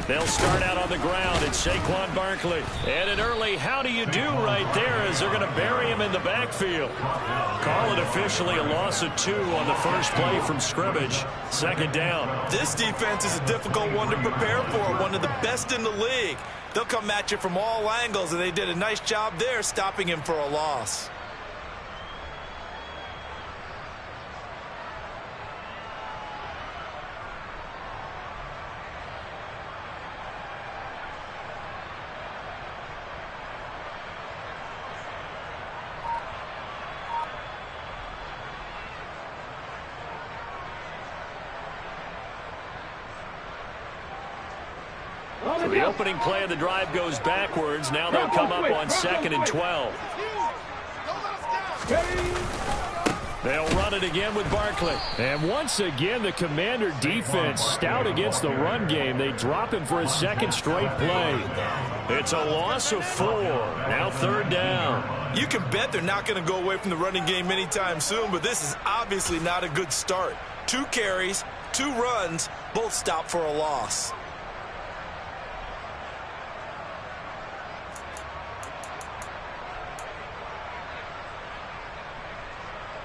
They'll start out on the ground. It's Saquon Barkley. And an early how do you do right there as they're going to bury him in the backfield. Call it officially a loss of 2 on the first play from scrimmage. Second down. This defense is a difficult one to prepare for, one of the best in the league. They'll come at you from all angles, and they did a nice job there stopping him for a loss. So the opening play of the drive goes backwards. Now they'll come up on 2nd and 12. They'll run it again with Barkley. And once again, the Commander defense stout against the run game. They drop him for his second straight play. It's a loss of 4. Now 3rd down. You can bet they're not going to go away from the running game anytime soon, but this is obviously not a good start. 2 carries, 2 runs, both stopped for a loss.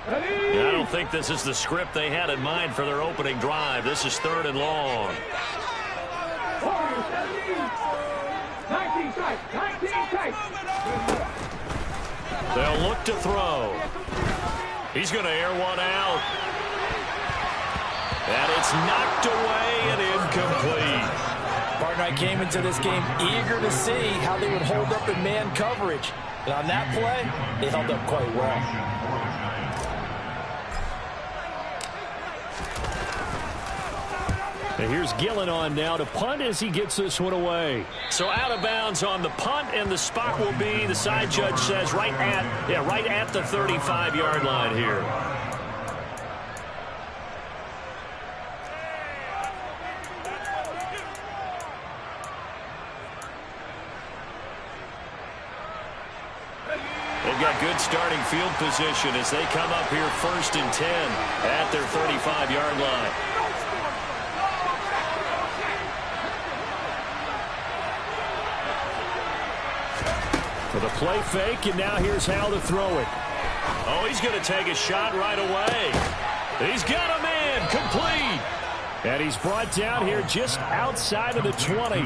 I don't think this is the script they had in mind for their opening drive. This is 3rd and long. They'll look to throw. He's going to air one out. And it's knocked away and incomplete. Partner, I came into this game eager to see how they would hold up in man coverage. And on that play, they held up quite well. And here's Gillen on now to punt as he gets this one away. So out of bounds on the punt, and the spot will be, the side judge says, right at the 35-yard line here. They've got good starting field position as they come up here 1st and 10 at their 35-yard line. For the play fake, and now here's how to throw it. Oh, he's going to take a shot right away. He's got a man, complete. And he's brought down here just outside of the 20.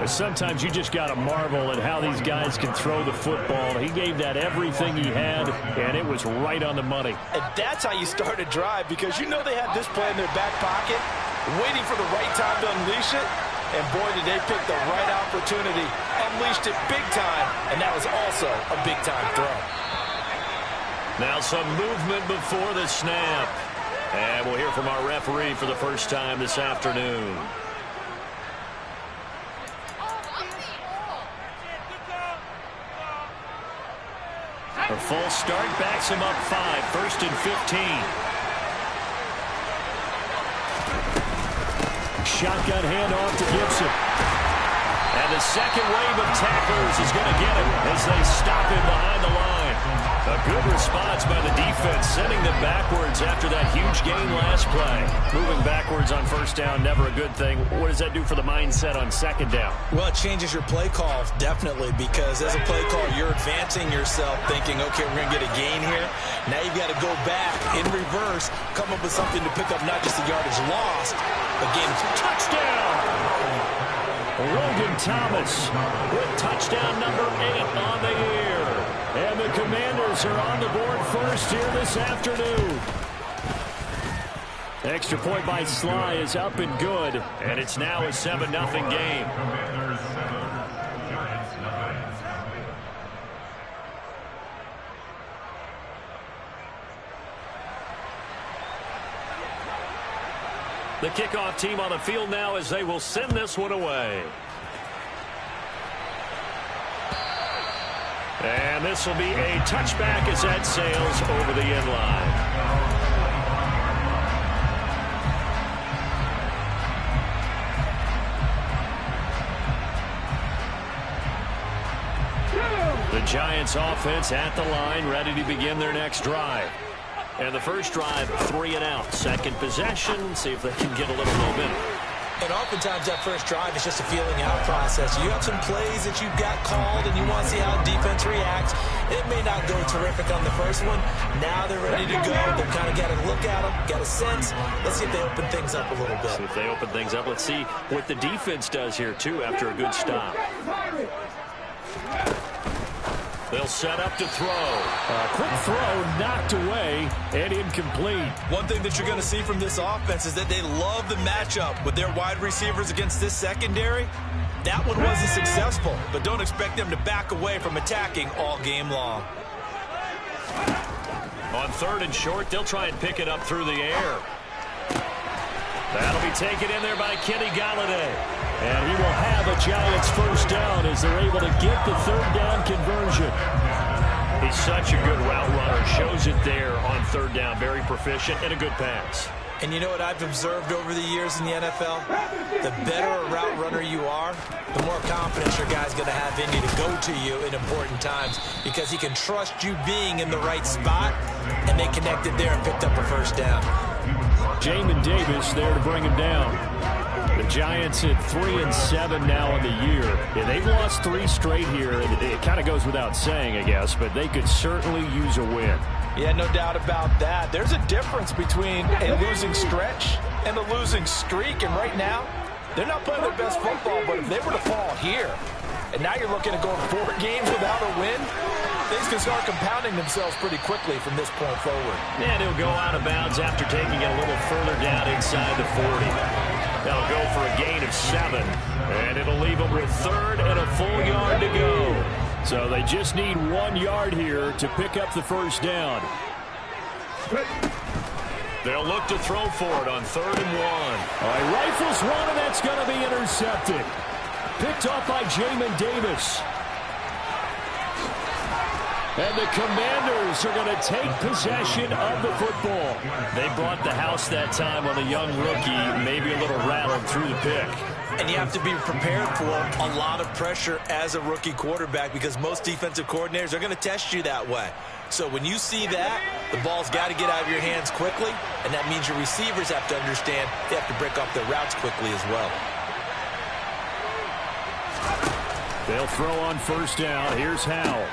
Sometimes you just got to marvel at how these guys can throw the football. He gave that everything he had, and it was right on the money. And that's how you start a drive, because you know they had this play in their back pocket, waiting for the right time to unleash it. And boy, did they pick the right opportunity. Unleashed it big time, and that was also a big-time throw. Now some movement before the snap. And we'll hear from our referee for the first time this afternoon. A full start backs him up 5, 1st and 15. Shotgun handoff to Gibson. And the second wave of tacklers is going to get him as they stop him behind the line. A good response by the defense, sending them backwards after that huge gain last play. Moving backwards on 1st down, never a good thing. What does that do for the mindset on 2nd down? Well, it changes your play call, definitely, because as a play call, you're advancing yourself, thinking, okay, we're going to get a gain here. Now you've got to go back in reverse, come up with something to pick up not just the yardage lost, but gain. Touchdown! Logan Thomas with touchdown number 8 on the year. And the Commanders are on the board first here this afternoon. Extra point by Sly is up and good. And it's now a 7-0 game. The kickoff team on the field now as they will send this one away. And this will be a touchback as that sails over the end line. The Giants offense at the line, ready to begin their next drive. And the first drive, 3 and out. Second possession, see if they can get a little momentum. And oftentimes that first drive is just a feeling out process. You have some plays that you've got called and you want to see how defense reacts. It may not go terrific on the first one. Now they're ready to go. They've kind of got to look at them, got a sense. Let's see if they open things up a little bit. See if they open things up. Let's see what the defense does here, too, after a good stop. They'll set up to throw. Quick throw knocked away and incomplete. One thing that you're going to see from this offense is that they love the matchup with their wide receivers against this secondary. That one wasn't successful, but don't expect them to back away from attacking all game long. On 3rd and short, they'll try and pick it up through the air. That'll be taken in there by Kenny Golladay. And he will have a Giants first down as they're able to get the 3rd down conversion. He's such a good route runner. Shows it there on 3rd down. Very proficient and a good pass. And you know what I've observed over the years in the NFL? The better a route runner you are, the more confidence your guy's going to have in you to go to you in important times because he can trust you being in the right spot, and they connected there and picked up a first down. Jamin Davis there to bring him down. The Giants at 3-7 now in the year. Yeah, they've lost 3 straight here. It kind of goes without saying, I guess, but they could certainly use a win. Yeah, no doubt about that. There's a difference between a losing stretch and a losing streak, and right now, they're not playing their best football, but if they were to fall here, and now you're looking at going 4 games without a win, things can start compounding themselves pretty quickly from this point forward. And he'll go out of bounds after taking it a little further down inside the 40. They'll go for a gain of 7, and it'll leave them with 3rd and a full yard to go. So they just need 1 yard here to pick up the first down. They'll look to throw for it on 3rd and 1. All right, rifles one, and that's going to be intercepted. Picked off by Jamin Davis. And the Commanders are going to take possession of the football. They brought the house that time on a young rookie, maybe a little rattled through the pick. And you have to be prepared for a lot of pressure as a rookie quarterback because most defensive coordinators are going to test you that way. So when you see that, the ball's got to get out of your hands quickly, and that means your receivers have to understand they have to break off their routes quickly as well. They'll throw on first down. Here's Howell.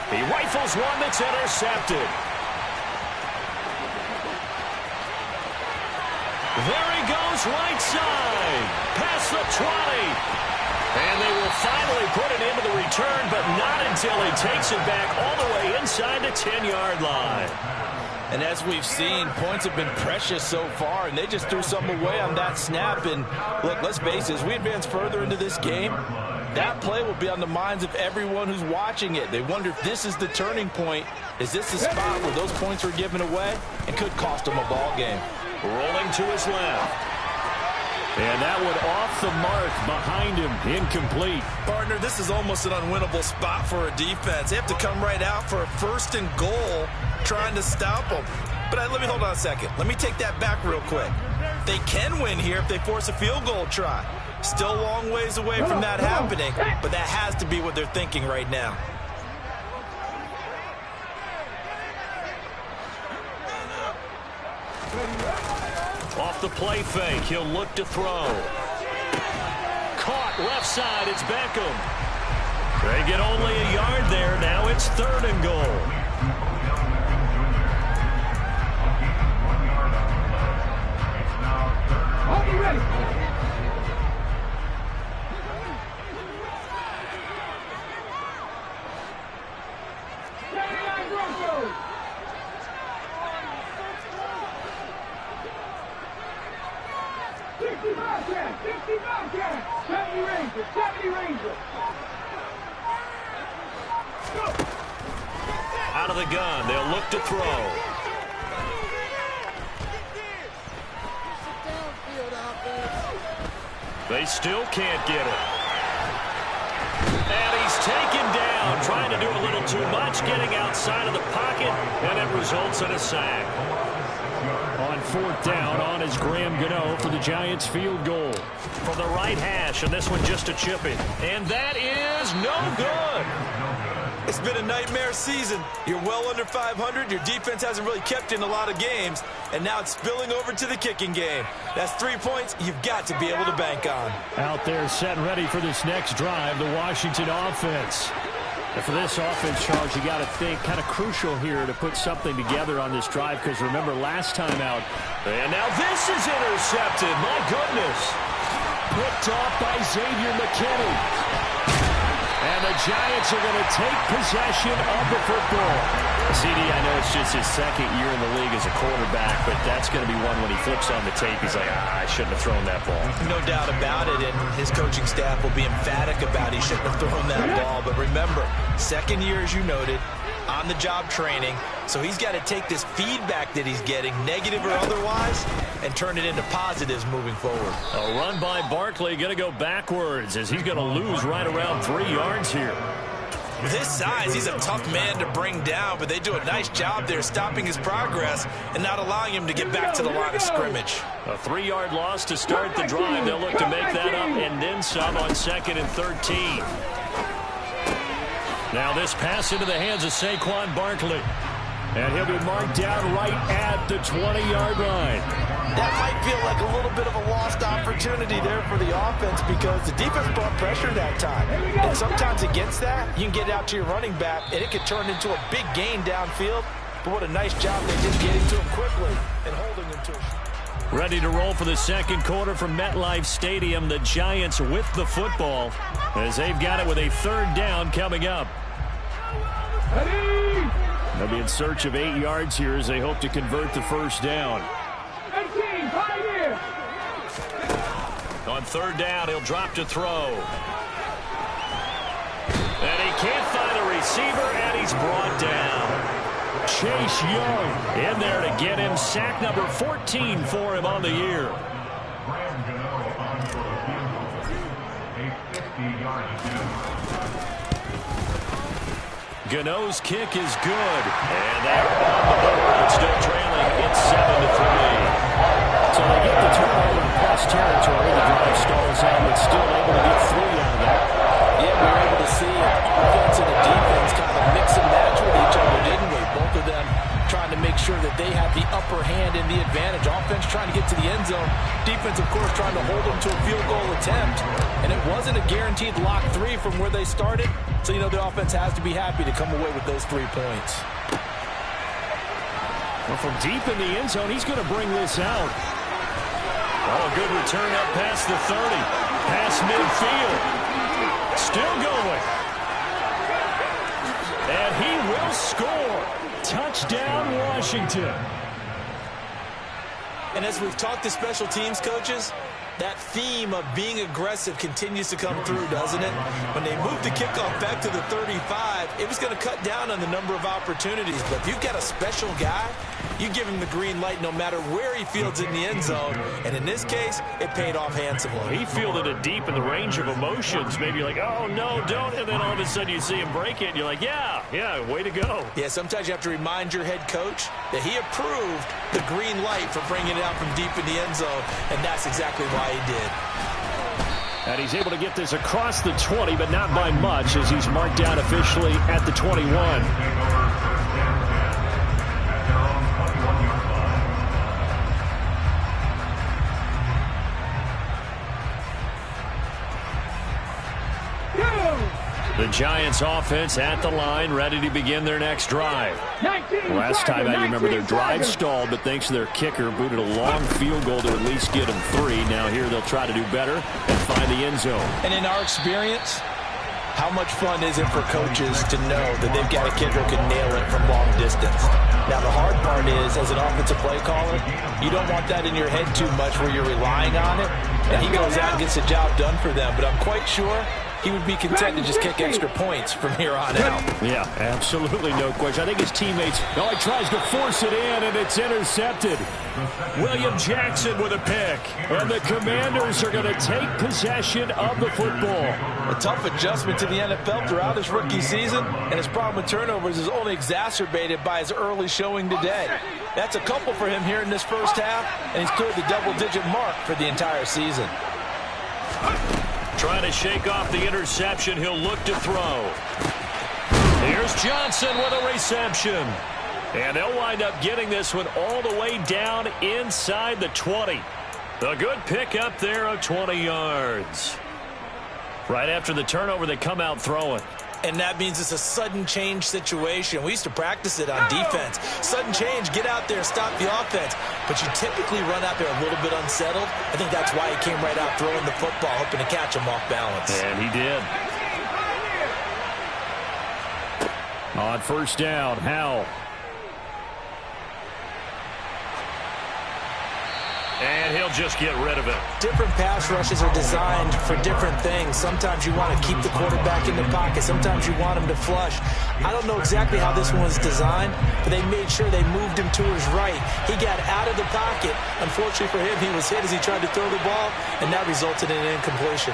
He rifles one that's intercepted. There he goes, right side. Past the 20. And they will finally put it into the return, but not until he takes it back all the way inside the 10-yard line. And as we've seen, points have been precious so far, and they just threw some away on that snap. And look, let's face it, as we advance further into this game, that play will be on the minds of everyone who's watching it. They wonder if this is the turning point. Is this the spot where those points were given away and could cost them a ball game? Rolling to his left. And that one off the mark behind him. Incomplete. Partner, this is almost an unwinnable spot for a defense. They have to come right out for a 1st and goal trying to stop them. But let me hold on a second. Let me take that back real quick. They can win here if they force a field goal try. Still a long ways away from that happening, but that has to be what they're thinking right now. Off the play fake, he'll look to throw. Caught left side, it's Beckham. They get only a yard there. Now it's 3rd and goal. Hold me ready. Out of the gun, they'll look to throw. They still can't get it. And he's taken down, trying to do a little too much, getting outside of the pocket, and it results in a sack. On 4th down, on is Graham Gano for the Giants field goal. From the right hash, and this one just a chip in. And that is no good. It's been a nightmare season. You're well under 500. Your defense hasn't really kept in a lot of games, and now it's spilling over to the kicking game. That's 3 points you've got to be able to bank on. Out there set ready for this next drive, the Washington offense. And for this offense, Charles, you got to think kind of crucial here to put something together on this drive, because remember last time out. And now this is intercepted. My goodness. Picked off by Xavier McKinney. And the Giants are going to take possession of the football. CD, I know it's just his second year in the league as a quarterback, but that's going to be one when he flips on the tape. He's like, I shouldn't have thrown that ball. No doubt about it, and his coaching staff will be emphatic about he shouldn't have thrown that ball. But remember, second year, as you noted, on-the-job training. So he's got to take this feedback that he's getting, negative or otherwise, and turn it into positives moving forward. A run by Barkley, going to go backwards as he's going to lose right around 3 yards here. With his size, he's a tough man to bring down, but they do a nice job there stopping his progress and not allowing him to get back to the line of scrimmage. A 3-yard loss to start the drive. They'll look to make that up and then some on 2nd and 13. Now this pass into the hands of Saquon Barkley. And he'll be marked down right at the 20-yard line. That might feel like a little bit of a lost opportunity there for the offense because the defense brought pressure that time. And sometimes against that, you can get out to your running back, and it could turn into a big gain downfield. But what a nice job they did getting to him quickly and holding him to him. Ready to roll for the second quarter from MetLife Stadium. The Giants with the football as they've got it with a 3rd down coming up. They'll be in search of 8 yards here as they hope to convert the 1st down. On 3rd down, he'll drop to throw. And he can't find a receiver, and he's brought down. Chase Young in there to get him. Sack number 14 for him on the year. Gano's kick is good. And they're on the board. Still trailing. It's 7-3. So they get the turnover in plus territory. The drive stalls out, but still able to get 3 out of that. Yeah, we were able to see offense and the defense kind of mix and match with each other, didn't we? Both of them trying to make sure that they have the upper hand and the advantage. Offense trying to get to the end zone. Defense, of course, trying to hold them to a field goal attempt. And it wasn't a guaranteed lock 3 from where they started. So, you know, the offense has to be happy to come away with those 3 points. Well, from deep in the end zone, he's going to bring this out. Oh, good return up past the 30. Past midfield. Still going. And he will score. Touchdown, Washington. And as we've talked to special teams coaches, that theme of being aggressive continues to come through, doesn't it? When they moved the kickoff back to the 35, it was going to cut down on the number of opportunities. But if you've got a special guy, you give him the green light no matter where he fields in the end zone. And in this case, it paid off handsomely. He fielded it deep in the range of emotions. Maybe you're like, oh, no, don't. And then all of a sudden you see him break it, and you're like, yeah, way to go. Yeah, sometimes you have to remind your head coach that he approved the green light for bringing it out from deep in the end zone, and that's exactly why he did. And he's able to get this across the 20, but not by much, as he's marked down officially at the 21. The Giants offense at the line, ready to begin their next drive. Last time out, you remember their drive stalled, but thanks to their kicker, booted a long field goal to at least get them 3. Now here they'll try to do better and find the end zone. And in our experience, how much fun is it for coaches to know that they've got a kid who can nail it from long distance? Now, the hard part is, as an offensive play caller, you don't want that in your head too much where you're relying on it. And he goes out and gets the job done for them. But I'm quite sure he would be content to just kick extra points from here on out. Yeah, absolutely no question. I think his teammates, he tries to force it in, and it's intercepted. William Jackson with a pick. And the Commanders are going to take possession of the football. A tough adjustment to the NFL throughout his rookie season, and his problem with turnovers is only exacerbated by his early showing today. That's a couple for him here in this first half, and he's cleared the double-digit mark for the entire season. Trying to shake off the interception. He'll look to throw. Here's Johnson with a reception. And they'll wind up getting this one all the way down inside the 20. A good pickup there of 20 yards. Right after the turnover, they come out throwing. And that means it's a sudden change situation. We used to practice it on defense. Sudden change, get out there, stop the offense. But you typically run out there a little bit unsettled. I think that's why he came right out throwing the football, hoping to catch him off balance. And he did. On first down, Howell. And he'll just get rid of it. Different pass rushes are designed for different things. Sometimes you want to keep the quarterback in the pocket. Sometimes you want him to flush. I don't know exactly how this one was designed, but they made sure they moved him to his right. He got out of the pocket. Unfortunately for him, he was hit as he tried to throw the ball, and that resulted in an incompletion.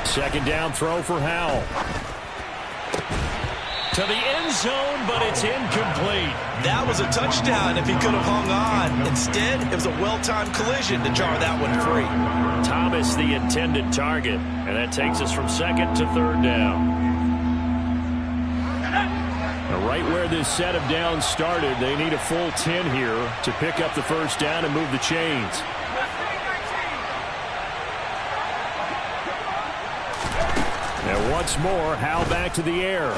Second down throw for Howell. To the end zone, but it's incomplete. That was a touchdown if he could have hung on. Instead, it was a well-timed collision to jar that one free. Thomas, the intended target. And that takes us from second to third down. Now, right where this set of downs started, they need a full 10 here to pick up the first down and move the chains. And once more, Howell back to the air.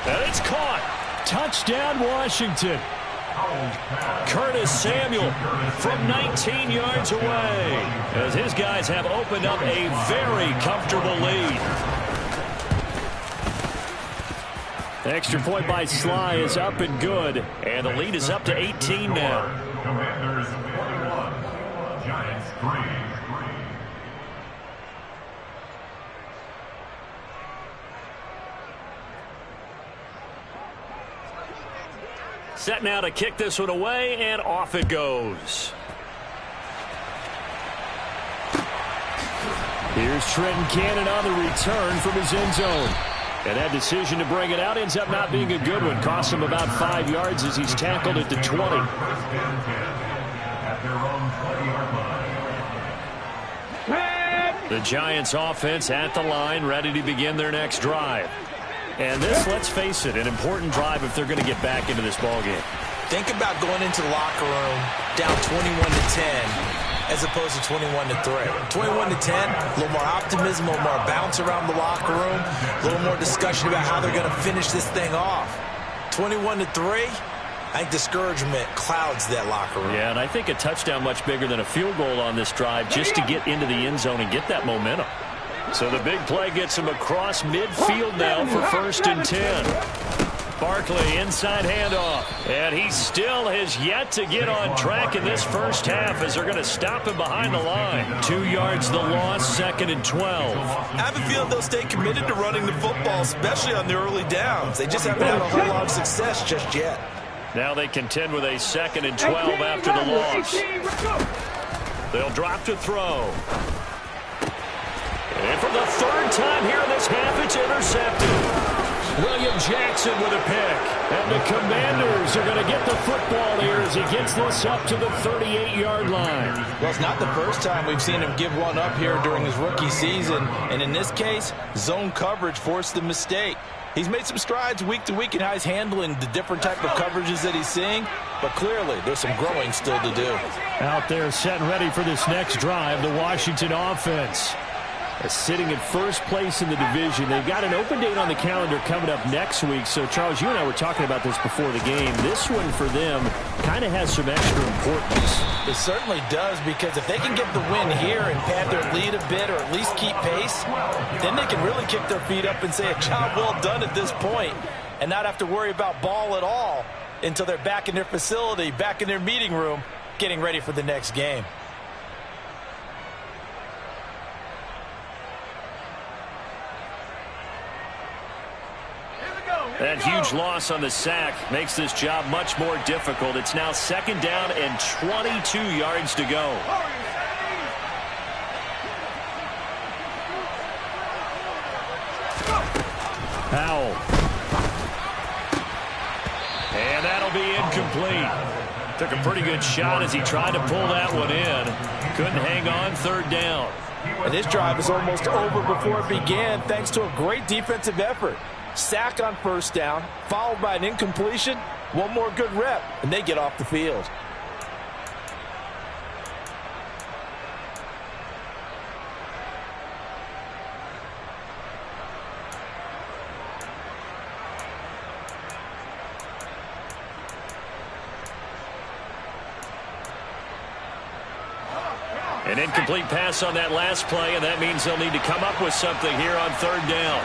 And it's caught. Touchdown, Washington. Curtis Samuel from 19 yards away, as his guys have opened up a very comfortable lead. Extra point by Sly is up and good, and the lead is up to 18 now. Commanders 41, Giants 3. Set now to kick this one away, and off it goes. Here's Trenton Cannon on the return from his end zone. And that decision to bring it out ends up not being a good one. Costs him about 5 yards as he's tackled at the 20. The Giants offense at the line, ready to begin their next drive. And this, let's face it, an important drive if they're going to get back into this ballgame. Think about going into the locker room down 21-10 as opposed to 21-3. 21-10, a little more optimism, a little more bounce around the locker room, a little more discussion about how they're going to finish this thing off. 21-3, I think discouragement clouds that locker room. Yeah, and I think a touchdown much bigger than a field goal on this drive just to get into the end zone and get that momentum. So the big play gets him across midfield now for 1st and 10. Barkley inside handoff. And he still has yet to get on track in this first half as they're going to stop him behind the line. 2 yards the loss, 2nd and 12. I have a feeling they'll stay committed to running the football, especially on the early downs. They just haven't had a whole lot of success just yet. Now they contend with a 2nd and 12 after the loss. They'll drop to throw. And for the 3rd time here in this half, it's intercepted. William Jackson with a pick. And the Commanders are going to get the football here as he gets this up to the 38-yard line. Well, it's not the first time we've seen him give one up here during his rookie season. And in this case, zone coverage forced the mistake. He's made some strides week to week in how he's handling the different type of coverages that he's seeing. But clearly, there's some growing still to do. Out there set and ready for this next drive, the Washington offense. Sitting in first place in the division. They've got an open date on the calendar coming up next week. So, Charles, you and I were talking about this before the game. This one for them kind of has some extra importance. It certainly does, because if they can get the win here and pad their lead a bit or at least keep pace, then they can really kick their feet up and say a job well done at this point and not have to worry about ball at all until they're back in their facility, back in their meeting room, getting ready for the next game. That huge loss on the sack makes this job much more difficult. It's now 2nd down and 22 yards to go. Howell. And that'll be incomplete. Took a pretty good shot as he tried to pull that one in. Couldn't hang on third down. And this drive is almost over before it began thanks to a great defensive effort. Sack on first down, followed by an incompletion. One more good rep, and they get off the field. An incomplete pass on that last play, and that means they'll need to come up with something here on third down.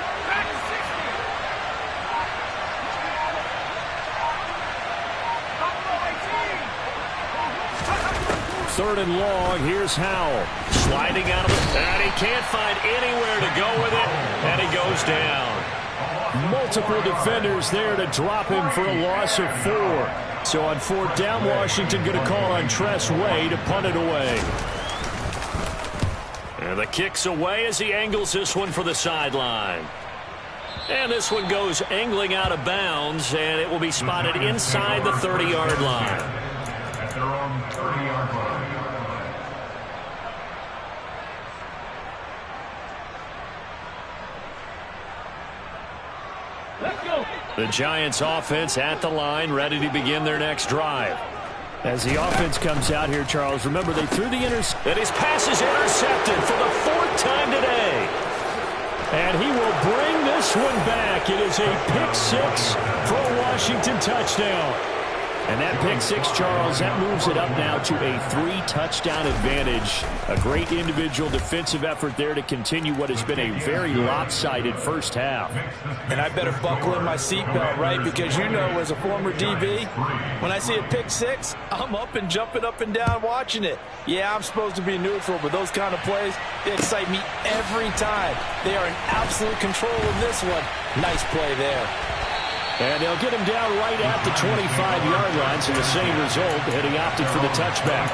Third and long, here's Howell. Sliding out of it, and he can't find anywhere to go with it, and he goes down. Multiple defenders there to drop him for a loss of 4. So on fourth down, Washington going to call on Tress Way to punt it away. And the kick's away as he angles this one for the sideline. And this one goes angling out of bounds, and it will be spotted inside the 30-yard line. At their own 30-yard line. The Giants offense at the line, ready to begin their next drive. As the offense comes out here, Charles, remember they threw the interception. And his pass is intercepted for the 4th time today. And he will bring this one back. It is a pick-6 for a Washington touchdown. And that pick-6, Charles, that moves it up now to a 3-touchdown advantage. A great individual defensive effort there to continue what has been a very lopsided first half. And I better buckle in my seatbelt, right? Because you know, as a former DB, when I see a pick-6, I'm up and jumping up and down watching it. Yeah, I'm supposed to be neutral, but those kind of plays, they excite me every time. They are in absolute control of this one. Nice play there. And they'll get him down right at the 25-yard line, so the same result, and he opted for the touchback.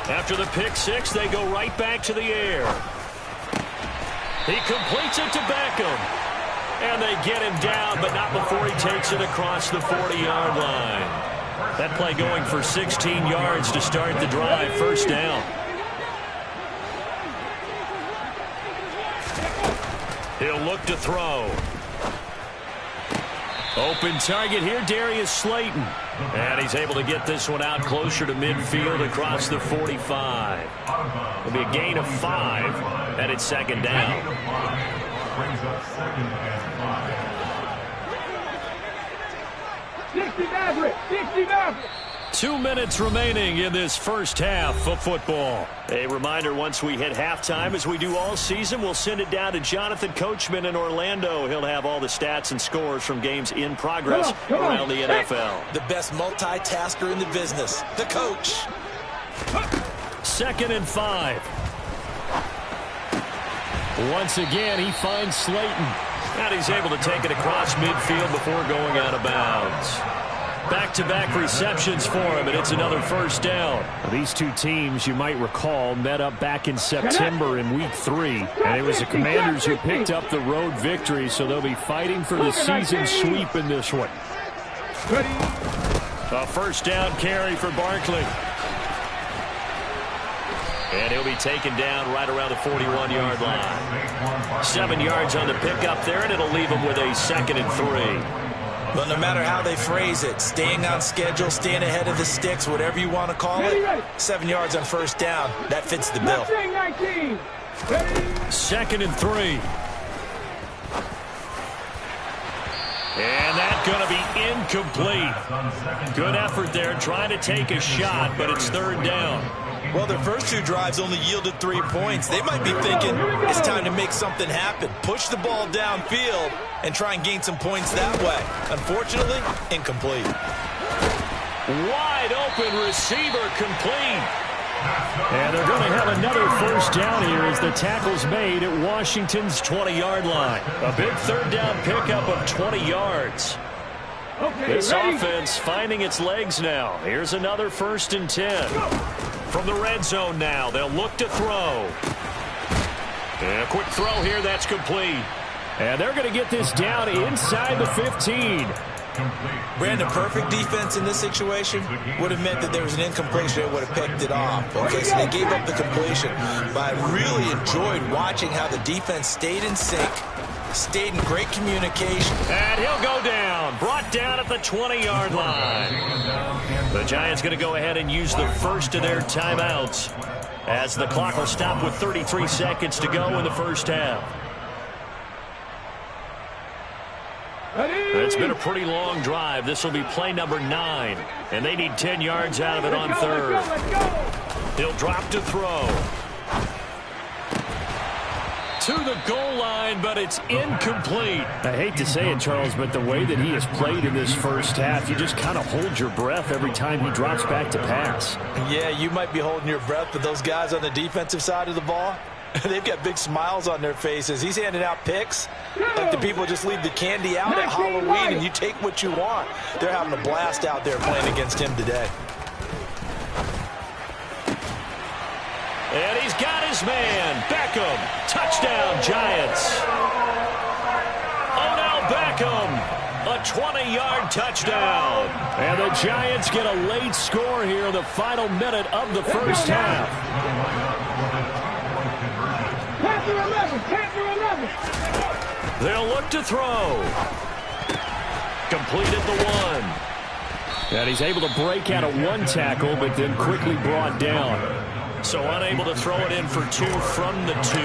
After the pick-6, they go right back to the air. He completes it to Beckham. And they get him down, but not before he takes it across the 40-yard line. That play going for 16 yards to start the drive. First down. He'll look to throw. Open target here, Darius Slayton. And he's able to get this one out closer to midfield across the 45. It'll be a gain of 5, and it's second down. Brings up second and 5. 60 Maverick! 60 Maverick! 2 minutes remaining in this first half of football. A reminder, once we hit halftime, as we do all season, we'll send it down to Jonathan Coachman in Orlando. He'll have all the stats and scores from games in progress around the NFL. The best multitasker in the business, the coach. 2nd and 5. Once again, he finds Slayton. And he's able to take it across midfield before going out of bounds. Back-to-back receptions for him, and it's another first down. These two teams, you might recall, met up back in September in Week 3. And it was the Commanders who picked up the road victory, so they'll be fighting for the season sweep in this one. A first down carry for Barkley. And he'll be taken down right around the 41-yard line. 7 yards on the pickup there, and it'll leave him with a 2nd and 3. But no matter how they phrase it, staying on schedule, staying ahead of the sticks, whatever you want to call it, 7 yards on first down, that fits the bill. 2nd and 3. And that's going to be incomplete. Good effort there, trying to take a shot, but it's third down. Well, their first 2 drives only yielded 3 points. They might be thinking it's time to make something happen. Push the ball downfield and try and gain some points that way. Unfortunately, incomplete. Wide open receiver, complete. And they're going to have another first down here as the tackle's made at Washington's 20-yard line. A big third down pickup of 20 yards. This offense finding its legs now. Here's another 1st and 10. From the red zone now, they'll look to throw. And a quick throw here, that's complete. And they're going to get this down inside the 15. Brandon, perfect defense in this situation would have meant that there was an incompletion. They would have picked it off. Okay, so they gave up the completion. But I really enjoyed watching how the defense stayed in sync, stayed in great communication. And he'll go down, brought down at the 20-yard line. The Giants going to go ahead and use the first of their timeouts as the clock will stop with 33 seconds to go in the first half. It's been a pretty long drive. This will be play number 9, and they need 10 yards out of it on third. He'll drop to throw. To the goal line, but it's incomplete. I hate to say it, Charles, but the way that he has played in this first half, you just kind of hold your breath every time he drops back to pass. Yeah, you might be holding your breath, but those guys on the defensive side of the ball, they've got big smiles on their faces. He's handing out picks like the people just leave the candy out at Halloween and you take what you want. They're having a blast out there playing against him today. And he's got his man, Beckham. Touchdown, Giants. Odell Beckham, a 20-yard touchdown. And the Giants get a late score here in the final minute of the first half. They'll look to throw. Completed the 1. And he's able to break out of 1 tackle, but then quickly brought down. So unable to throw it in for 2 from the 2.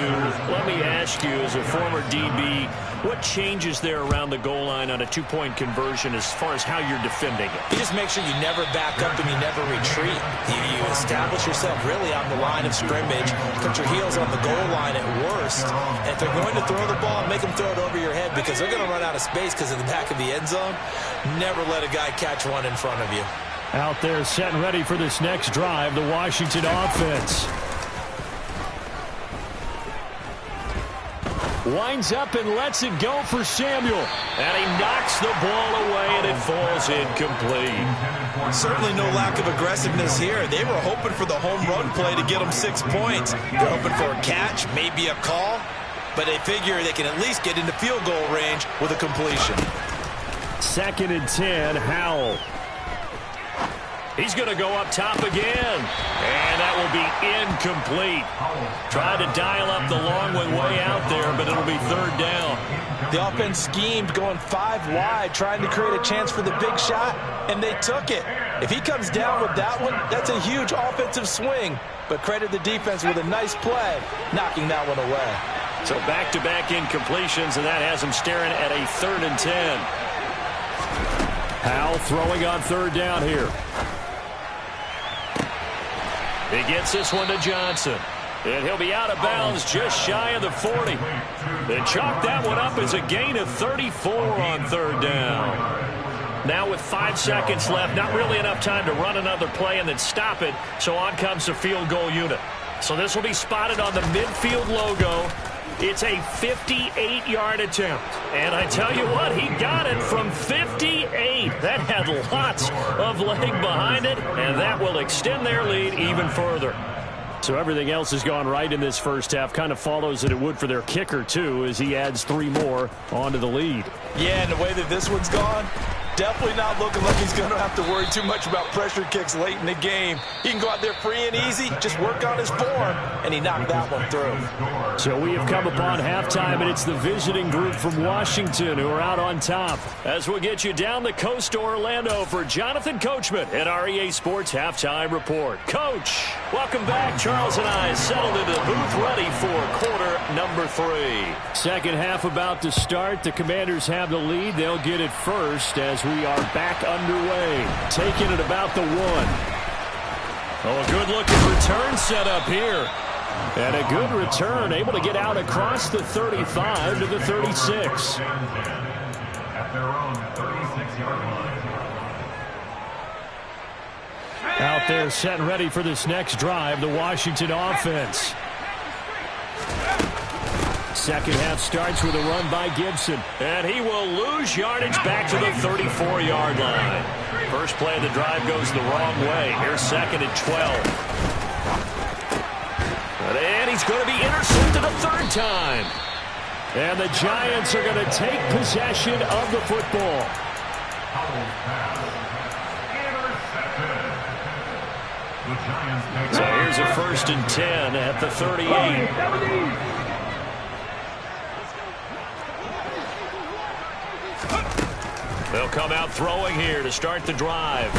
Let me ask you, as a former DB, what changes there around the goal line on a 2-point conversion as far as how you're defending it? You just make sure you never back up and you never retreat. You establish yourself really on the line of scrimmage, put your heels on the goal line at worst, and if they're going to throw the ball, make them throw it over your head because they're going to run out of space because of the back of the end zone. Never let a guy catch one in front of you. Out there set and ready for this next drive, the Washington offense. Winds up and lets it go for Samuel. And he knocks the ball away and it falls incomplete. Certainly no lack of aggressiveness here. They were hoping for the home run play to get them 6 points. They're hoping for a catch, maybe a call, but they figure they can at least get into field goal range with a completion. 2nd and 10, Howell. He's going to go up top again. And that will be incomplete. Tried to dial up the long one way out there, but it'll be 3rd down. The offense schemed going 5 wide, trying to create a chance for the big shot, and they took it. If he comes down with that one, that's a huge offensive swing. But credit the defense with a nice play, knocking that one away. So back-to-back incompletions, and that has him staring at a 3rd and 10. Howell throwing on 3rd down here. He gets this one to Johnson. And he'll be out of bounds just shy of the 40. They chalk that one up as a gain of 34 on 3rd down. Now with 5 seconds left, not really enough time to run another play and then stop it. So on comes the field goal unit. So this will be spotted on the midfield logo. It's a 58-yard attempt. And I tell you what, he got it from 58. That had lots of leg behind it, and that will extend their lead even further. So everything else has gone right in this first half. Kind of follows that it would for their kicker, too, as he adds 3 more onto the lead. Yeah, and the way that this one's gone, definitely not looking like he's going to have to worry too much about pressure kicks late in the game. He can go out there free and easy, just work on his form, and he knocked that one through. So we have come upon halftime, and it's the visiting group from Washington who are out on top. As we'll get you down the coast to Orlando for Jonathan Coachman at REA Sports Halftime Report. Coach, welcome back. Charles and I settled into the booth ready for quarter number 3. Second half about to start. The Commanders have the lead. They'll get it first as we are back underway. Taking it about the 1. Oh, a good-looking return set up here. And a good return, able to get out across the 35 to the 36. At their own 36-yard line. Out there set and ready for this next drive, the Washington offense. Second half starts with a run by Gibson. And he will lose yardage back to the 34-yard line. First play of the drive goes the wrong way. Here's second and 12. And he's going to be intercepted a third time. And the Giants are going to take possession of the football. So here's a first and 10 at the 38. They'll come out throwing here to start the drive.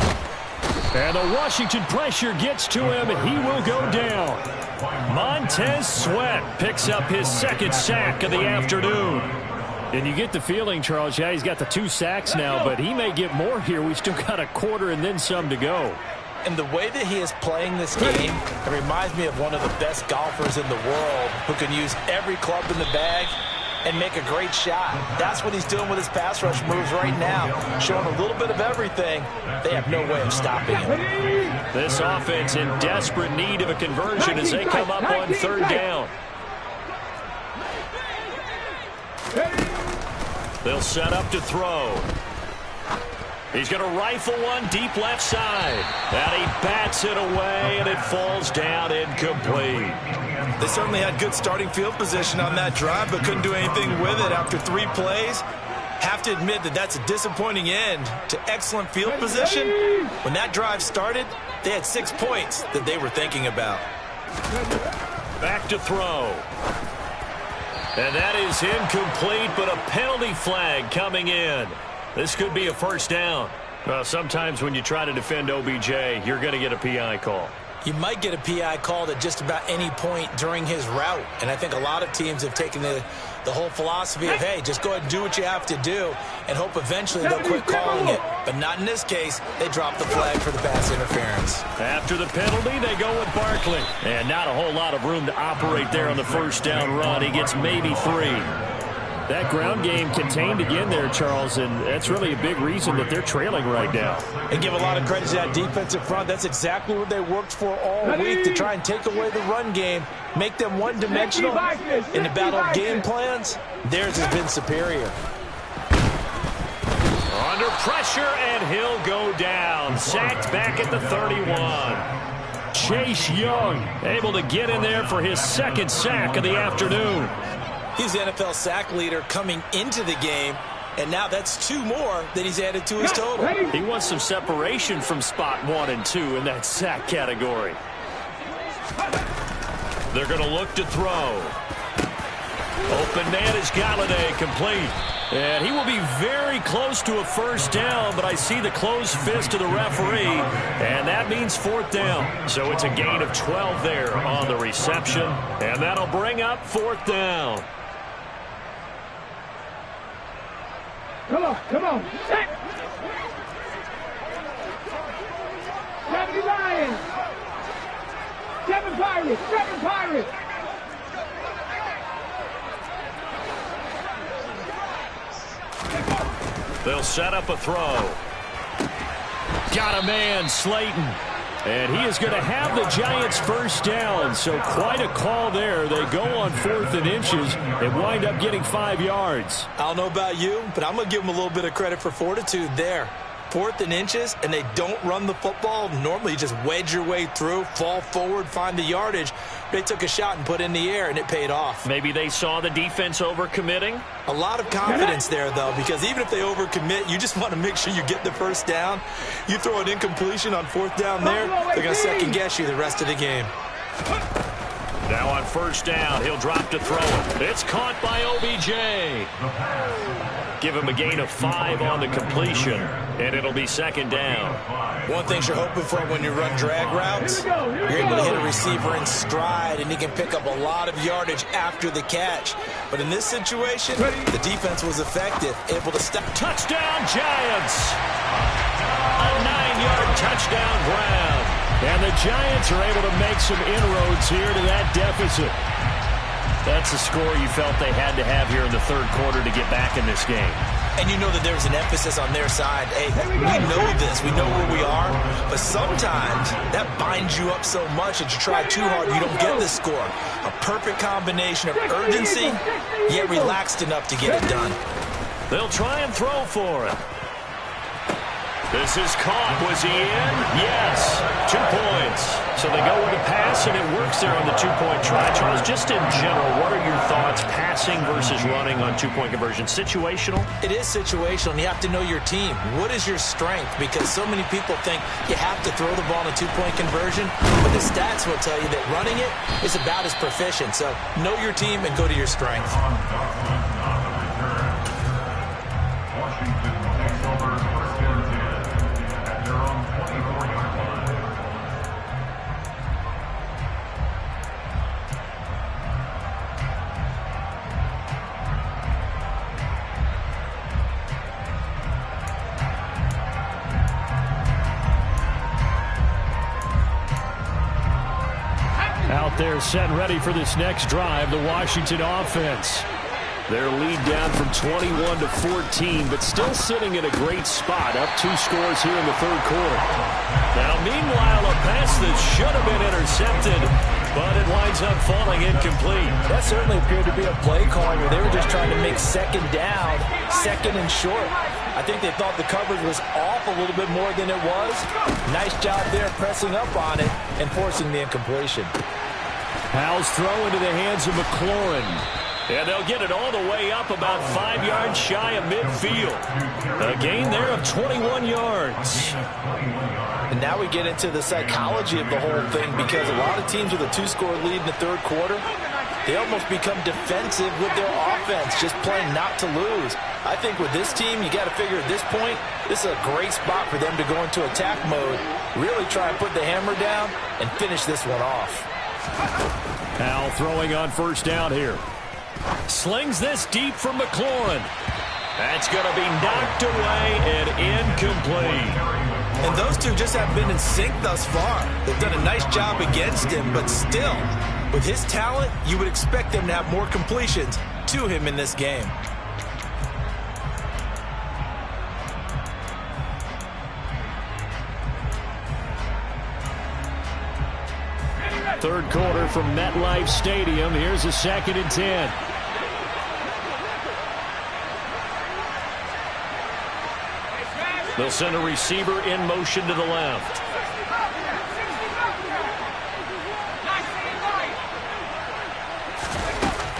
And the Washington pressure gets to him, and he will go down. Montez Sweat picks up his second sack of the afternoon. And you get the feeling, Charles, yeah, he's got the 2 sacks now, but he may get more here. We've still got a quarter and then some to go. And the way that he is playing this game, it reminds me of one of the best golfers in the world who can use every club in the bag and make a great shot. That's what he's doing with his pass rush moves right now, showing a little bit of everything. They have no way of stopping him. This offense in desperate need of a conversion as they come up on third down. They'll set up to throw. He's going to rifle one deep left side. And he bats it away, and it falls down incomplete. They certainly had good starting field position on that drive, but couldn't do anything with it after 3 plays. Have to admit that that's a disappointing end to excellent field position. When that drive started, they had 6 points that they were thinking about. Back to throw. And that is incomplete, but a penalty flag coming in. This could be a first down. Well, sometimes when you try to defend OBJ, you're going to get a PI call. You might get a PI called at just about any point during his route. And I think a lot of teams have taken the whole philosophy of, hey, just go ahead and do what you have to do and hope eventually they'll quit calling it. But not in this case. They dropped the flag for the pass interference. After the penalty, they go with Barkley. And not a whole lot of room to operate there on the first down run. He gets maybe 3. That ground game contained again there, Charles, and that's really a big reason that they're trailing right now. And give a lot of credit to that defensive front. That's exactly what they worked for all week, to try and take away the run game, make them one-dimensional. In the battle of game plans, theirs has been superior. Under pressure, and he'll go down. Sacked back at the 31. Chase Young able to get in there for his second sack of the afternoon. He's the NFL sack leader coming into the game, and now that's 2 more that he's added to his total. He wants some separation from spot 1 and 2 in that sack category. They're going to look to throw. Open man is Galladay, complete. And he will be very close to a first down, but I see the closed fist of the referee, and that means 4th down. So it's a gain of 12 there on the reception, and that'll bring up 4th down. Come on, come on. Set. 70 Lions. 7 Pirates, 7 Pirates. They'll set up a throw. Got a man, Slayton. And he is going to have the Giants first down. So quite a call there. They go on 4th and inches and wind up getting 5 yards. I don't know about you, but I'm going to give them a little bit of credit for fortitude there. 4th and inches, and they don't run the football. Normally, you just wedge your way through, fall forward, find the yardage. They took a shot and put it in the air, and it paid off. Maybe they saw the defense overcommitting. A lot of confidence there, though, because even if they overcommit, you just want to make sure you get the first down. You throw an incompletion on 4th down there, they're going to second-guess you the rest of the game. Now on first down, he'll drop to throw it. It's caught by OBJ. Give him a gain of 5 on the completion, and it'll be second down. One thing you're hoping for when you run drag routes, you're able to hit a receiver in stride, and he can pick up a lot of yardage after the catch. But in this situation, the defense was effective, able to stop. Touchdown, Giants! A 9-yard touchdown ground. And the Giants are able to make some inroads here to that deficit. That's the score you felt they had to have here in the third quarter to get back in this game. And you know that there's an emphasis on their side. Hey, we know this. We know where we are. But sometimes that binds you up so much that you try too hard, you don't get this score. A perfect combination of urgency, yet relaxed enough to get it done. They'll try and throw for it. This is caught. Was he in? Yes. 2 points. So they go with a pass, and it works there on the two-point try. Charles, just in general, what are your thoughts passing versus running on two-point conversion? Situational? It is situational, and you have to know your team. What is your strength? Because so many people think you have to throw the ball in a two-point conversion, but the stats will tell you that running it is about as proficient. So know your team and go to your strength. Washington takes over first and 10 at their own 24-yard line. Out there set and ready for this next drive, the Washington offense. Their lead down from 21 to 14, but still sitting in a great spot, up 2 scores here in the third quarter. Now, meanwhile, a pass that should have been intercepted, but it winds up falling incomplete. That certainly appeared to be a play call where they were just trying to make second down, second and short. I think they thought the coverage was off a little bit more than it was. Nice job there pressing up on it and forcing the incompletion. Howell's throw into the hands of McLaurin. And they'll get it all the way up about 5 yards shy of midfield. A gain there of 21 yards. And now we get into the psychology of the whole thing, because a lot of teams with a 2-score lead in the third quarter, they almost become defensive with their offense, just playing not to lose. I think with this team, you got to figure at this point, this is a great spot for them to go into attack mode, really try and put the hammer down and finish this one off. Howell throwing on first down here. Slings this deep from McLaurin. That's going to be knocked away and incomplete. And those two just have been in sync thus far. They've done a nice job against him, but still, with his talent, you would expect them to have more completions to him in this game. Third quarter from MetLife Stadium. Here's a 2nd and 10. They'll send a receiver in motion to the left.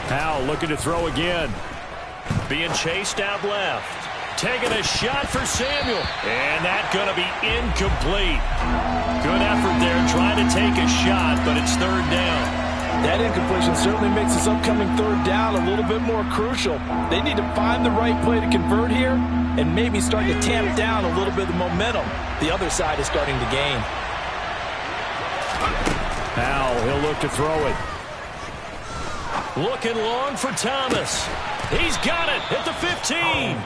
Howell looking to throw again. Being chased out left. Taking a shot for Samuel. And that's going to be incomplete. Good effort there trying to take a shot, but it's third down. That incompletion certainly makes this upcoming third down a little bit more crucial. They need to find the right play to convert here and maybe start to tamp down a little bit of the momentum the other side is starting to gain. Howell, he'll look to throw it. Looking long for Thomas. He's got it at the 15.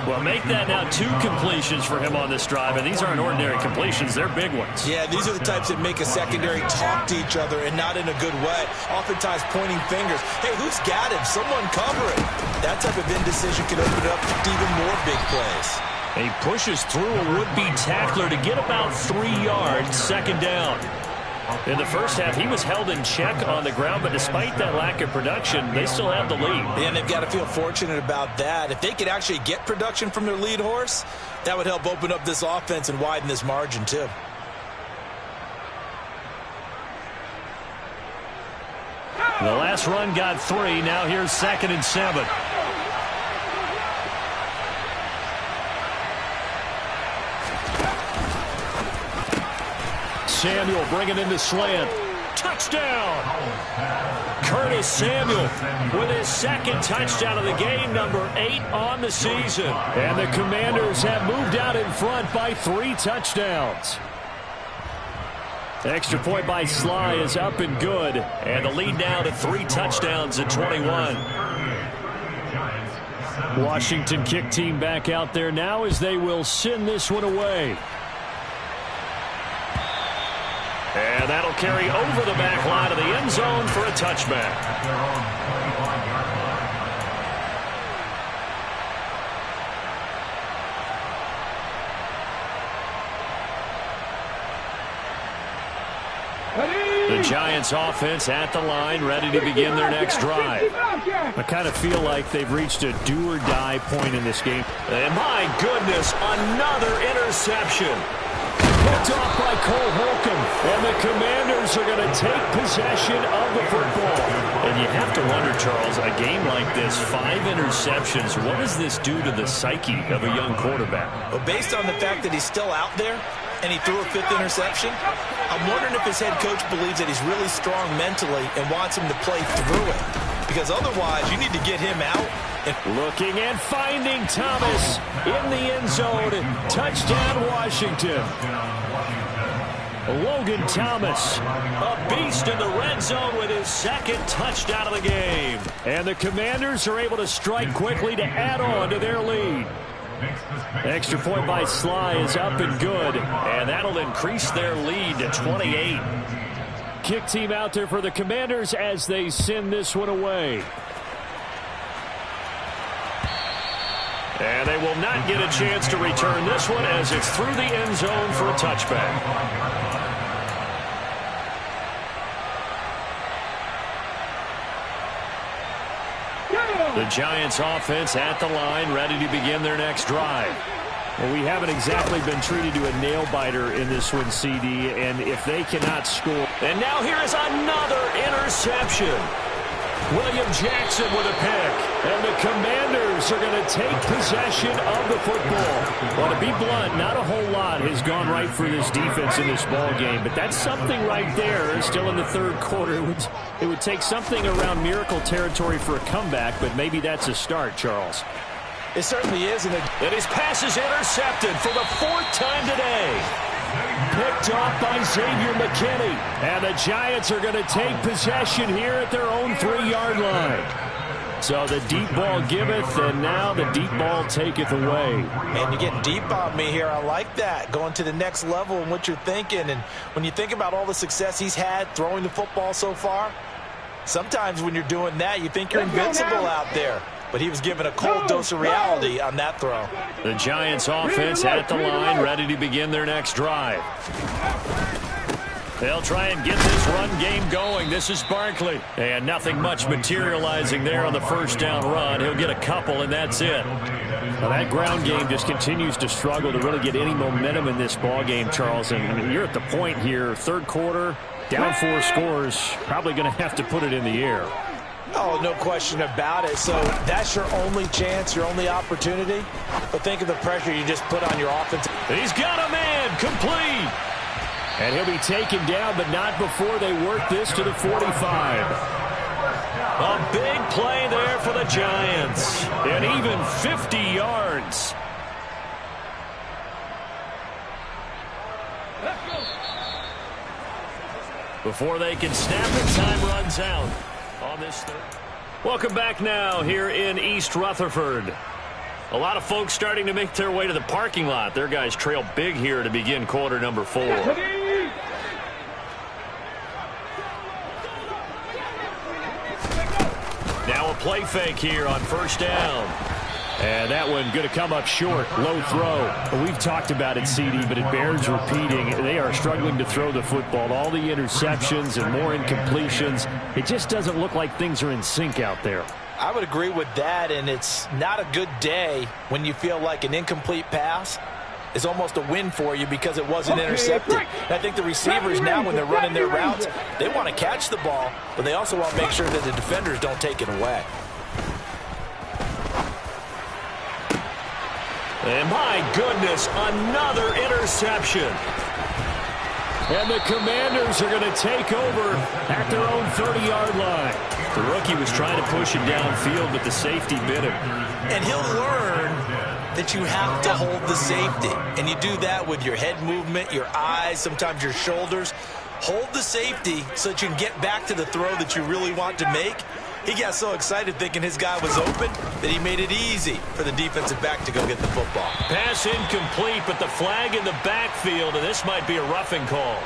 Well, make that now 2 completions for him on this drive, and these aren't ordinary completions. They're big ones. Yeah, these are the types that make a secondary talk to each other, and not in a good way. Oftentimes pointing fingers. Hey, who's got him? Someone cover it. That type of indecision can open it up to even more big plays. He pushes through a would-be tackler to get about 3 yards, second down. In the first half, he was held in check on the ground, but despite that lack of production, they still have the lead. And they've got to feel fortunate about that. If they could actually get production from their lead horse, that would help open up this offense and widen this margin, too. The last run got 3. Now here's 2nd and 7. Samuel bringing in the slant. Touchdown! Curtis Samuel with his 2nd touchdown of the game, number 8 on the season. And the Commanders have moved out in front by 3 touchdowns. Extra point by Sly is up and good. And the lead now to 3 touchdowns at 21. Washington kick team back out there now as they will send this one away. And And that'll carry over the back line of the end zone for a touchback. The Giants offense at the line, ready to begin their next drive. I kind of feel like they've reached a do-or-die point in this game. And my goodness, another interception. Picked off by Cole Holcomb. And the Commanders are going to take possession of the football. And you have to wonder, Charles, a game like this, 5 interceptions, what does this do to the psyche of a young quarterback? Well, based on the fact that he's still out there and he threw a 5th interception, I'm wondering if his head coach believes that he's really strong mentally and wants him to play through it. Because otherwise, you need to get him out. Looking and finding Thomas in the end zone. Touchdown, Washington. Logan Thomas, a beast in the red zone with his 2nd touchdown of the game. And the Commanders are able to strike quickly to add on to their lead. Extra point by Sly is up and good, and that'll increase their lead to 28. Kick team out there for the Commanders as they send this one away. And they will not get a chance to return this one as it's through the end zone for a touchback. The Giants offense at the line, ready to begin their next drive. Well, we haven't exactly been treated to a nail-biter in this one, CD, and if they cannot score. And now here is another interception. William Jackson with a pick. And the Commanders are going to take possession of the football. Well, to be blunt, not a whole lot has gone right for this defense in this ball game, but that's something right there. Still in the 3rd quarter. It would take something around miracle territory for a comeback, but maybe that's a start, Charles. It certainly is. And his pass is intercepted for the 4th time today. Picked off by Xavier McKinney. And the Giants are going to take possession here at their own 3-yard line. So the deep ball giveth, and now the deep ball taketh away. Man, you're getting deep on me here. I like that. Going to the next level in what you're thinking. And when you think about all the success he's had throwing the football so far, sometimes when you're doing that, you think you're invincible out there. But he was given a cold dose of reality on that throw. The Giants offense at the line, ready to begin their next drive. They'll try and get this run game going. This is Barkley. And nothing much materializing there on the 1st down run. He'll get a couple, and that's it. Well, that ground game just continues to struggle to really get any momentum in this ball game, Charles. And you're at the point here, 3rd quarter, down 4 scores, probably going to have to put it in the air. Oh, no question about it. So that's your only chance, your only opportunity. But think of the pressure you just put on your offense. He's got a man, complete. And he'll be taken down, but not before they work this to the 45. A big play there for the Giants. And even 50 yards. Before they can snap it, time runs out. On this 3rd. Welcome back now here in East Rutherford. A lot of folks starting to make their way to the parking lot. Their guys trail big here to begin quarter number 4. Now a play fake here on 1st down. And that one going to come up short. Low throw. We've talked about it, CD, but it bears repeating. They are struggling to throw the football. All the interceptions and more incompletions. It just doesn't look like things are in sync out there. I would agree with that, and it's not a good day when you feel like an incomplete pass is almost a win for you because it wasn't intercepted. And I think the receivers now, when they're running their routes, they want to catch the ball, but they also want to make sure that the defenders don't take it away. And my goodness, another interception. And the Commanders are going to take over at their own 30-yard line. The rookie was trying to push it downfield, but the safety bit him. And he'll learn that you have to hold the safety. And you do that with your head movement, your eyes, sometimes your shoulders. Hold the safety so that you can get back to the throw that you really want to make. He got so excited thinking his guy was open that he made it easy for the defensive back to go get the football. Pass incomplete, but the flag in the backfield, and this might be a roughing call.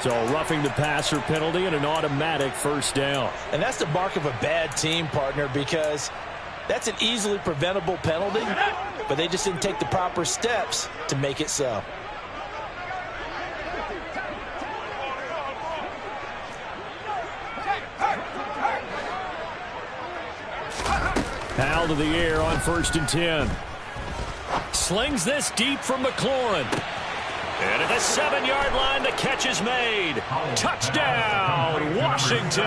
So a roughing the passer penalty and an automatic first down. And that's the mark of a bad team, partner, because that's an easily preventable penalty, but they just didn't take the proper steps to make it so. Powell to the air on 1st and 10. Slings this deep from McLaurin. And at the 7-yard line, the catch is made. Touchdown, Washington.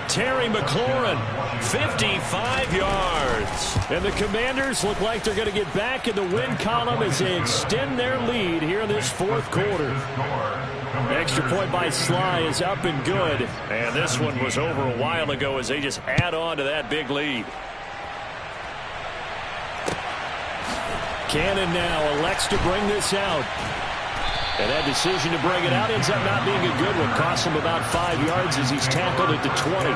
Terry McLaurin, 55 yards. And the Commanders look like they're going to get back in the win column as they extend their lead here in this 4th quarter. Extra point by Sly is up and good. And this one was over a while ago as they just add on to that big lead. Cannon now elects to bring this out. And that decision to bring it out ends up not being a good one. Costs him about 5 yards as he's tackled at the 20.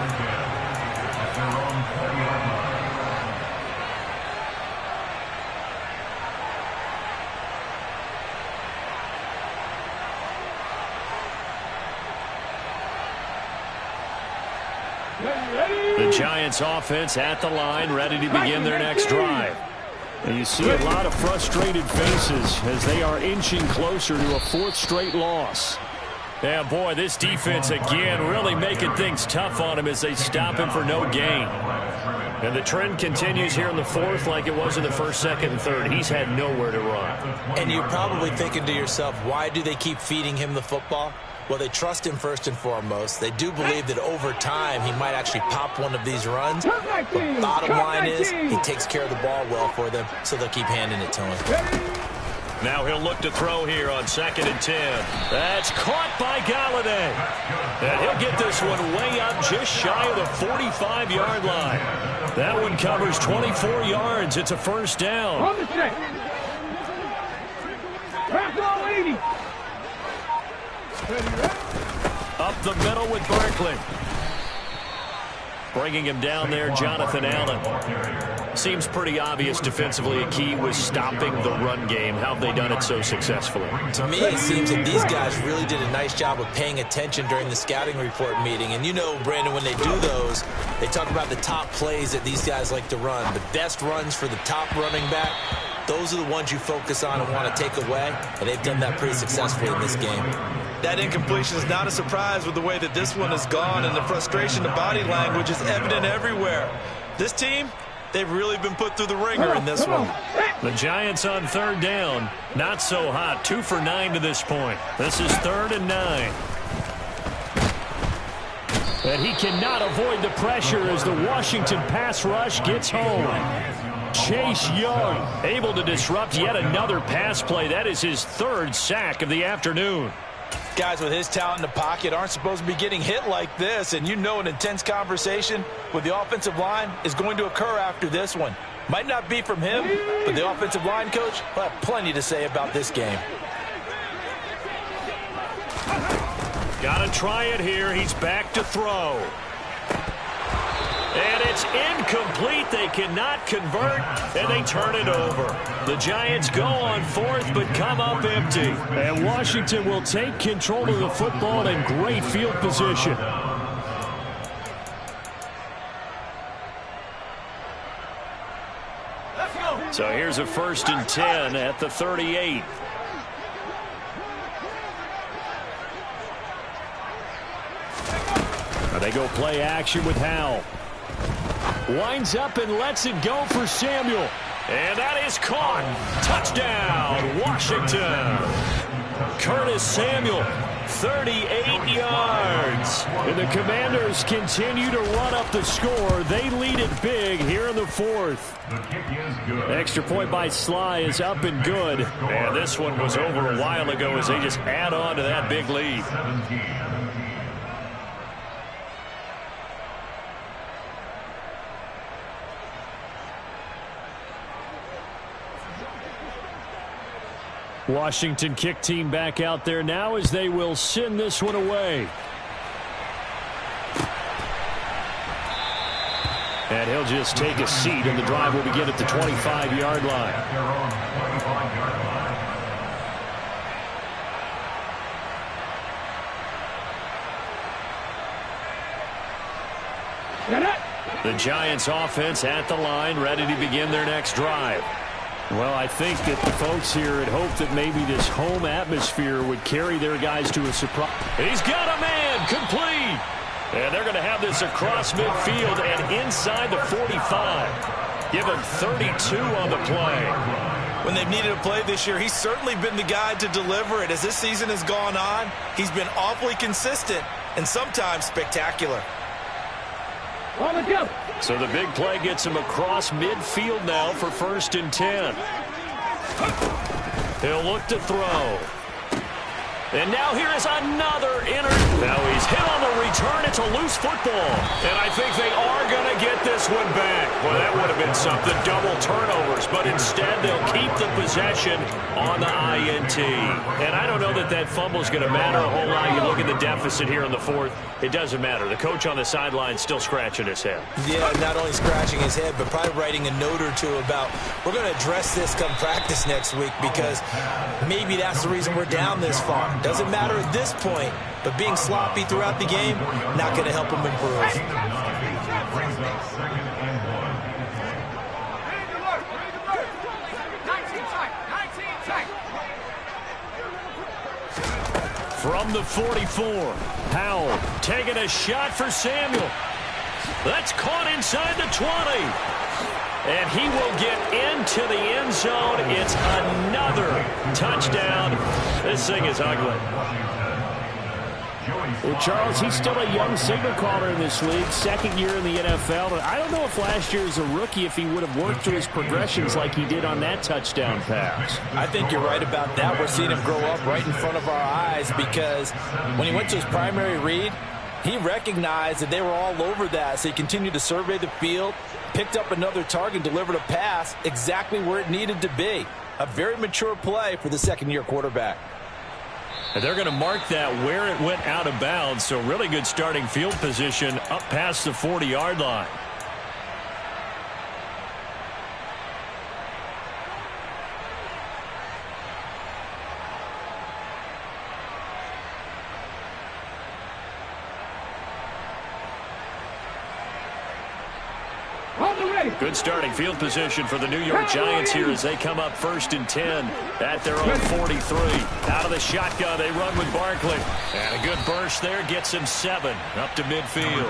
The Giants offense at the line, ready to begin their next drive. And you see a lot of frustrated faces as they are inching closer to a 4th straight loss. Yeah, boy, this defense again really making things tough on him as they stop him for no gain. And the trend continues here in the 4th like it was in the 1st, 2nd, and 3rd. He's had nowhere to run. And you're probably thinking to yourself, why do they keep feeding him the football? Well, they trust him first and foremost. They do believe that over time he might actually pop one of these runs. But bottom line is he takes care of the ball well for them, so they'll keep handing it to him. Now he'll look to throw here on 2nd and 10. That's caught by Galladay. And he'll get this one way up just shy of the 45-yard line. That one covers 24 yards. It's a first down. On the check. Pass all 80. Up the middle with Barkley. Bringing him down there, Jonathan Allen. Seems pretty obvious defensively a key was stopping the run game. How have they done it so successfully? To me, it seems that these guys really did a nice job of paying attention during the scouting report meeting. And you know, Brandon, when they do those, they talk about the top plays that these guys like to run. The best runs for the top running back, those are the ones you focus on and want to take away. And they've done that pretty successfully in this game. That incompletion is not a surprise with the way that this one has gone, and the frustration, the body language is evident everywhere. This team, they've really been put through the ringer in this one. The Giants on 3rd down. Not so hot. 2 for 9 to this point. This is 3rd and 9. And he cannot avoid the pressure as the Washington pass rush gets home. Chase Young able to disrupt yet another pass play. That is his 3rd sack of the afternoon. Guys with his talent in the pocket aren't supposed to be getting hit like this, and you know an intense conversation with the offensive line is going to occur after this one. Might not be from him, but the offensive line coach will have plenty to say about this game. Got to try it here. He's back to throw. And it's incomplete. They cannot convert, and they turn it over. The Giants go on 4th, but come up empty. And Washington will take control of the football in great field position. So here's a 1st and 10 at the 38. Now they go play action with Howell. Winds up and lets it go for Samuel. And that is caught. Touchdown, Washington. Curtis Samuel, 38 yards. And the Commanders continue to run up the score. They lead it big here in the 4th. Extra point by Sly is up and good. And this one was over a while ago as they just add on to that big lead. Washington kick team back out there now as they will send this one away. And he'll just take a seat, and the drive will begin at the 25-yard line. The Giants offense at the line, ready to begin their next drive. Well, I think that the folks here had hoped that maybe this home atmosphere would carry their guys to a surprise. He's got a man, complete. And they're going to have this across midfield and inside the 45. Give him 32 on the play. When they've needed a play this year, he's certainly been the guy to deliver it. As this season has gone on, he's been awfully consistent and sometimes spectacular. So the big play gets him across midfield now for 1st and 10. He'll look to throw. And now here is another Now he's hit on the return. It's a loose football. And I think they are going to get this one back. Well, that would have been something, double turnovers. But instead, they'll keep the possession on the INT. And I don't know that that fumble is going to matter a whole lot. You look at the deficit here in the 4th. It doesn't matter. The coach on the sideline still scratching his head. Yeah, not only scratching his head, but probably writing a note or two about, we're going to address this come practice next week because maybe that's the reason we're down this far. Doesn't matter at this point, but being sloppy throughout the game, not going to help him improve. From the 44, Powell taking a shot for Samuel. That's caught inside the 20. And he will get into the end zone. It's another touchdown. This thing is ugly. Well, Charles, he's still a young signal caller in this league, 2nd year in the NFL. But I don't know if last year as a rookie, if he would have worked through his progressions like he did on that touchdown pass. I think you're right about that. We're seeing him grow up right in front of our eyes because when he went to his primary read, he recognized that they were all over that, so he continued to survey the field, picked up another target, delivered a pass exactly where it needed to be. A very mature play for the 2nd-year quarterback. And they're going to mark that where it went out of bounds, so really good starting field position up past the 40-yard line. Good starting field position for the New York Giants here as they come up 1st and 10 at their own 43. Out of the shotgun, they run with Barkley. And a good burst there gets him 7 up to midfield.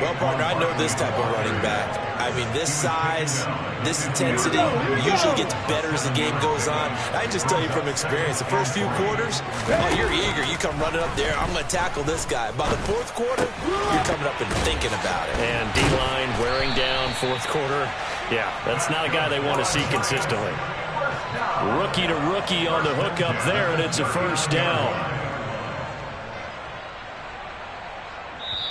Well, partner, I know this type of running back. I mean, this size, this intensity usually gets better as the game goes on. I can just tell you from experience, the first few quarters, oh, you're eager. You come running up there, I'm going to tackle this guy. By the 4th quarter, you're coming up and thinking about it. And D-line wearing down 4th quarter. Yeah, that's not a guy they want to see consistently. Rookie to rookie on the hook up there, and it's a 1st down.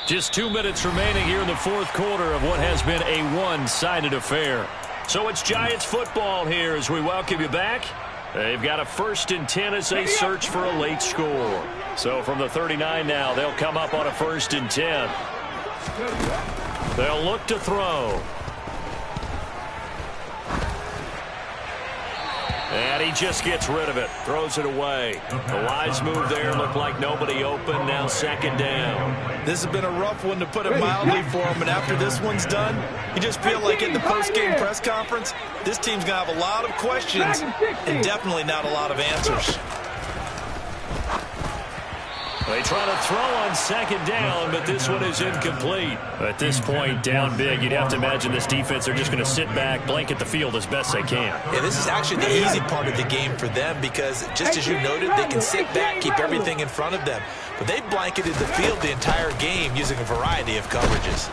Just 2 minutes remaining here in the 4th quarter of what has been a one-sided affair. So it's Giants football here as we welcome you back. They've got a 1st and 10 as they search for a late score. So from the 39 now, they'll come up on a 1st and 10. They'll look to throw. And he just gets rid of it, throws it away. The wise move there, looked like nobody open, now 2nd down. This has been a rough one to put it mildly for him, and after this one's done, you just feel like in the post-game press conference, this team's going to have a lot of questions and definitely not a lot of answers. They try to throw on 2nd down, but this one is incomplete. At this point, down big, you'd have to imagine this defense, they're just going to sit back, blanket the field as best they can. Yeah, this is actually the easy part of the game for them because, just as you noted, they can sit back, keep everything in front of them. But they blanketed the field the entire game using a variety of coverages.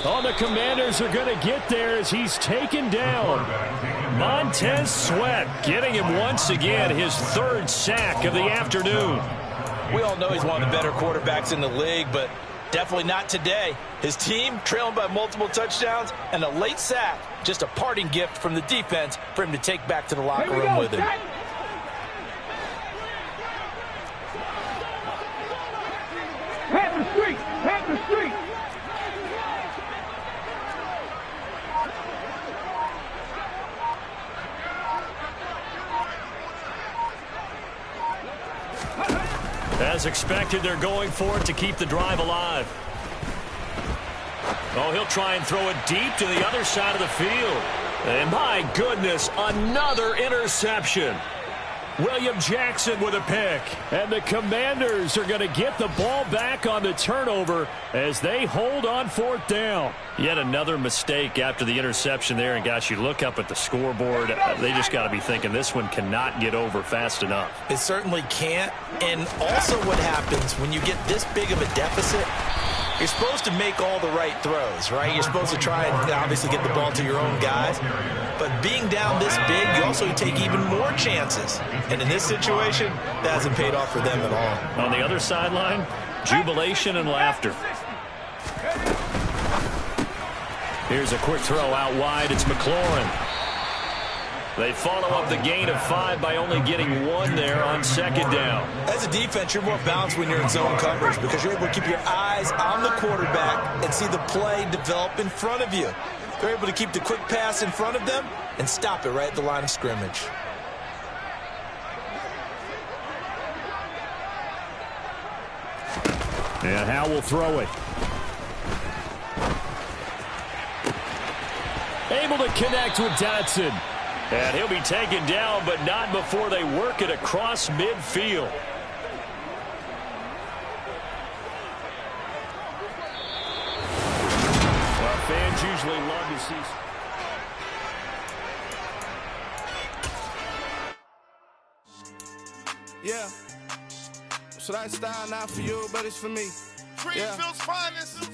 Oh, the Commanders are going to get there as he's taken down. Montez Sweat getting him once again, his 3rd sack of the afternoon. We all know he's one of the better quarterbacks in the league, but definitely not today. His team trailing by multiple touchdowns and a late sack, just a parting gift from the defense for him to take back to the locker room with him. Panther Street! Panther Street! As expected, they're going for it to keep the drive alive. Oh, he'll try and throw it deep to the other side of the field. And my goodness, another interception. William Jackson with a pick. And the Commanders are going to get the ball back on the turnover as they hold on 4th down. Yet another mistake after the interception there. And, gosh, you look up at the scoreboard. They just got to be thinking this one cannot get over fast enough. It certainly can't. And also what happens when you get this big of a deficit, you're supposed to make all the right throws, right? You're supposed to try and obviously get the ball to your own guys. But being down this big, you also take even more chances. And in this situation, that hasn't paid off for them at all. On the other sideline, jubilation and laughter. Here's a quick throw out wide. It's McLaurin. They follow up the gain of 5 by only getting 1 there on 2nd down. As a defense, you're more balanced when you're in zone coverage because you're able to keep your eyes on the quarterback and see the play develop in front of you. They're able to keep the quick pass in front of them and stop it right at the line of scrimmage. And Howe will throw it. Able to connect with Dotson. And he'll be taken down, but not before they work it across midfield. Well, fans usually love to see... Yeah. Should I style not for you, but it's for me? Greenfield's finest.